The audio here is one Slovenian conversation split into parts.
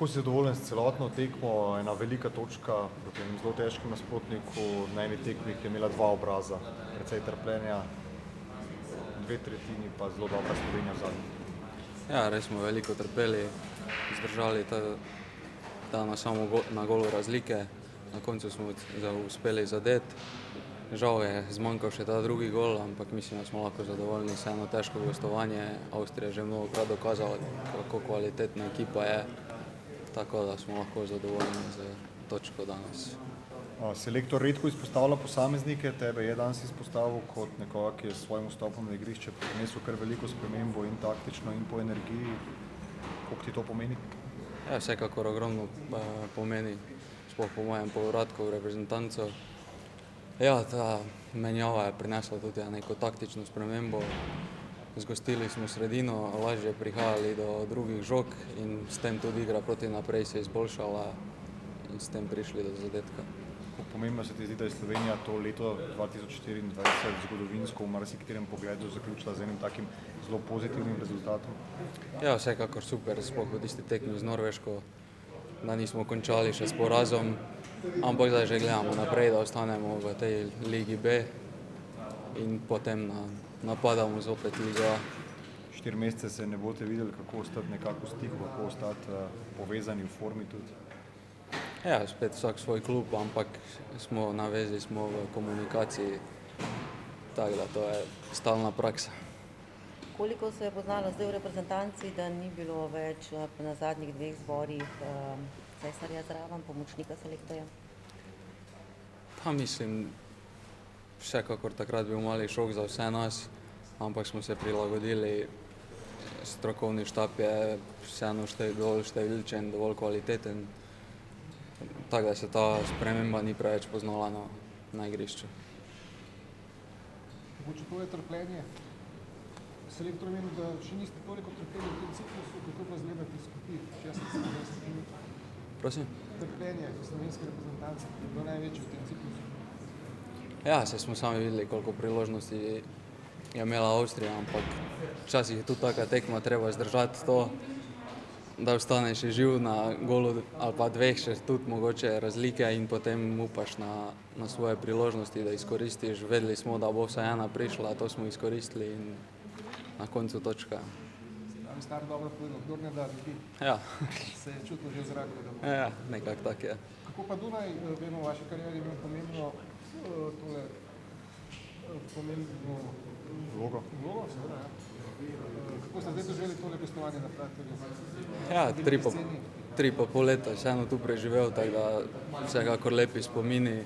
Kako si zadovoljen s celotno tekmo, ena velika točka proti enem zelo težkem nasprotniku, na eni tekmi, ki je imela dva obraza, precej trpljenja, 2/3 pa zelo dobra Slovenija v zadnji. Ja, res smo veliko trpeli, zdržali ta samo na golu razlike, na koncu smo uspeli zadeti. Žal je zmanjkal še ta drugi gol, ampak mislim, da smo lahko zadovoljni, vseeno težko gostovanje. Avstrija je že mnogokrat dokazala, kako kvalitetna ekipa je, tako da smo lahko zadovoljni z točko danes. Selektor redko izpostavlja posameznike, tebe je danes izpostavil kot nekoga, ki je s svojim vstopom na igrišče prinesel kar veliko spremembo in taktično in po energiji. Koliko ti to pomeni? Ja, vsekakor ogromno pomeni, sploh po mojem povratku v reprezentanco. Ja, ta menjava je prinesla tudi neko taktično spremembo. Zgostili smo sredino, lažje prihajali do drugih žog in s tem tudi igra proti naprej se izboljšala in s tem prišli do zadetka. Kako pomembno se ti zdi, da je Slovenija to leto 2024 zgodovinsko v marsikaterem pogledu zaključila z enim takim zelo pozitivnim rezultatom? Ja, vsekakor super, sploh v tisti tekmi z Norveško, da nismo končali še s porazom, ampak zdaj že gledamo naprej, da ostanemo v tej Ligi B in potem napadamo zopet Ligo A. 4 mesece se ne boste videli, kako ostati nekako v stiku, kako ostati povezani v formi tudi? Ja, spet vsak svoj klub, ampak smo na vezi, smo v komunikaciji, tako da to je stalna praksa. Koliko se je poznalo zdaj v reprezentanci, da ni bilo več na zadnjih 2 zborih Cesarja zraven, pomočnika selektorja? Pa mislim, vsekakor takrat bil mali šok za vse nas, ampak smo se prilagodili. Strokovni štab je vseeno dovolj številčen, dovolj kvaliteten, tako da se ta sprememba ni preveč poznala na igrišču. Mogoče to je trpljenje. Selektor meni, da še niste toliko trpeli v tem ciklusu, kako pa izgleda ti skupi 60 minut? Prosim? Trpljenje slovenske reprezentance je bilo največje v tem ciklusu. Ja, se smo sami videli, koliko priložnosti je imela Avstrija, ampak včasih je tudi taka tekma, treba zdržati to, da ostaneš živ na golu ali pa 2 še tudi mogoče razlike in potem upaš na svoje priložnosti, da izkoristiš. Vedeli smo, da bo vsaj ena prišla, to smo izkoristili in na koncu točka. Ali star dobro povedal, kdor ne da dobi. Ja. Se je čutilo že v zraku, da bo. Ja, nekako tak je. Kako pa Dunaj, vemo, v vaši karieri je imel pomembno Vlogo? Vlogo, seveda, ja. Kako ste zdaj doživeli tole gostovanje na Praterju? Ja, 3,5 leta vseeno tu preživel, tako da vsekakor lepi spomini.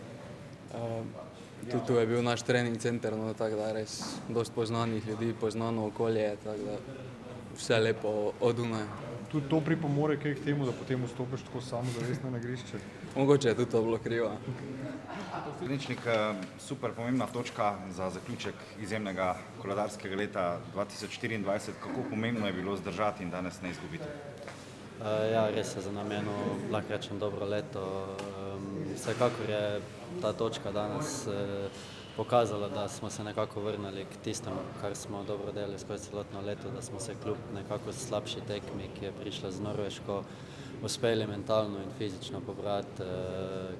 Tudi tu je bil naš trening center, no, tako da res dosti poznanih ljudi, poznano okolje, tako da vse lepo o Dunaju. Tudi to pripomore kaj k temu, da potem vstopiš tako samozavestno na igrišče? Mogoče je tudi to bilo krivo. Pleničnik, super pomembna točka za zaključek izjemnega koledarskega leta 2024. Kako pomembno je bilo zdržati in danes ne izgubiti? Ja, res je za namenu, lahko rečem, dobro leto. Vsekakor je ta točka danes pokazala, da smo se nekako vrnili k tistemu, kar smo dobro delali skozi celotno leto, da smo se kljub nekako slabši tekmi, ki je prišla z Norveško, uspeli mentalno in fizično pobrati,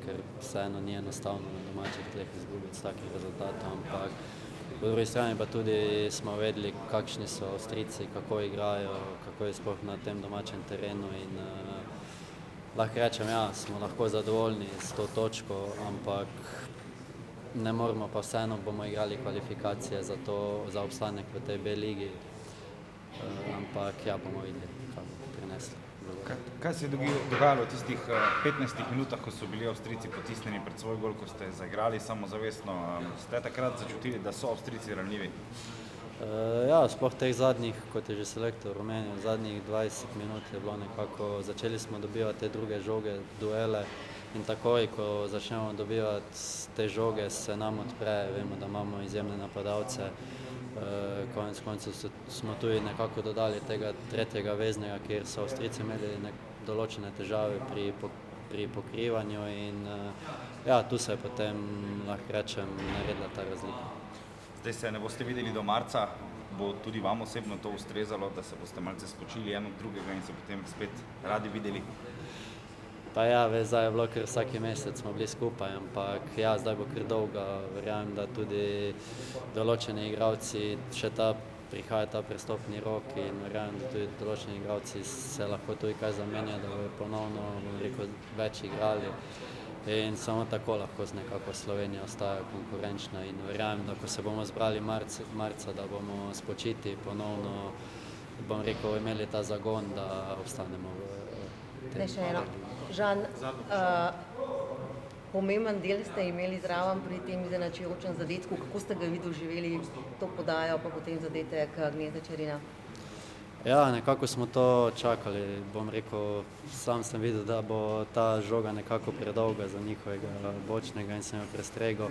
ker vseeno ni enostavno na domačih tleh izgubiti s takih rezultatov, ampak po drugi strani pa tudi smo vedeli, kakšni so Avstrijci, kako igrajo, kako je sploh na tem domačem terenu in lahko rečem, ja, smo lahko zadovoljni s to točko, ampak ne moramo pa vseeno, bomo igrali kvalifikacije za obstanek v tej B ligi, ampak ja, bomo videli, kaj bo prineslo. Kaj se je dogajalo v tistih 15 minutah, ko so bili Avstrijci potisnjeni pred svoj gol, ko ste zaigrali samozavestno? Ste takrat začutili, da so Avstrijci ranljivi? Ja, sploh teh zadnjih, kot je že selektor omenil, zadnjih 20 minut je bilo nekako, začeli smo dobivati te druge žoge, duele in takoj, ko začnemo dobivati te žoge, se nam odpre, vemo, da imamo izjemne napadalce. Konec koncev smo tudi nekako dodali tega tretjega veznega, kjer so Avstrijci imeli določene težave pri pokrivanju in ja, tu se je potem, lahko rečem, naredila ta razlika. Zdaj se ne boste videli do marca, bo tudi vam osebno to ustrezalo, da se boste malce spočili eno od drugega in se potem spet radi videli? Pa ja, zdaj je bilo kar vsaki mesec smo bili skupaj, ampak ja, zdaj bo kar dolga. Verjamem, da tudi določeni igralci, še prihaja ta prestopni rok in verjamem, da tudi določeni igralci se lahko tudi kaj zamenja, da bodo ponovno, bom rekel, več igrali. In samo tako lahko nekako Slovenija ostaja konkurenčna in verjamem, da ko se bomo zbrali marca, da bomo spočiti ponovno, bom rekel, imeli ta zagon, da ostanemo v tem. Še eno. Žan, pomemben del ste imeli zraven pri tem izenačujočem zadetku. Kako ste ga vi doživeli, to podajo, pa potem zadetek Gnezda Čerina? Ja, nekako smo to čakali. Bom rekel, sam sem videl, da bo ta žoga nekako predolga za njihovega bočnega in sem jo prestregel.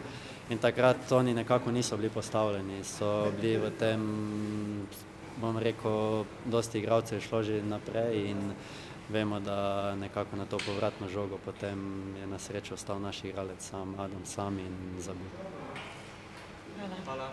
In takrat oni nekako niso bili postavljeni, so bili v tem, bom rekel, dosti igralcev je šlo že naprej in vemo, da nekako na to povratno žogo potem je na srečo ostal naš igralec sam, Adam sam in zabil. Hvala.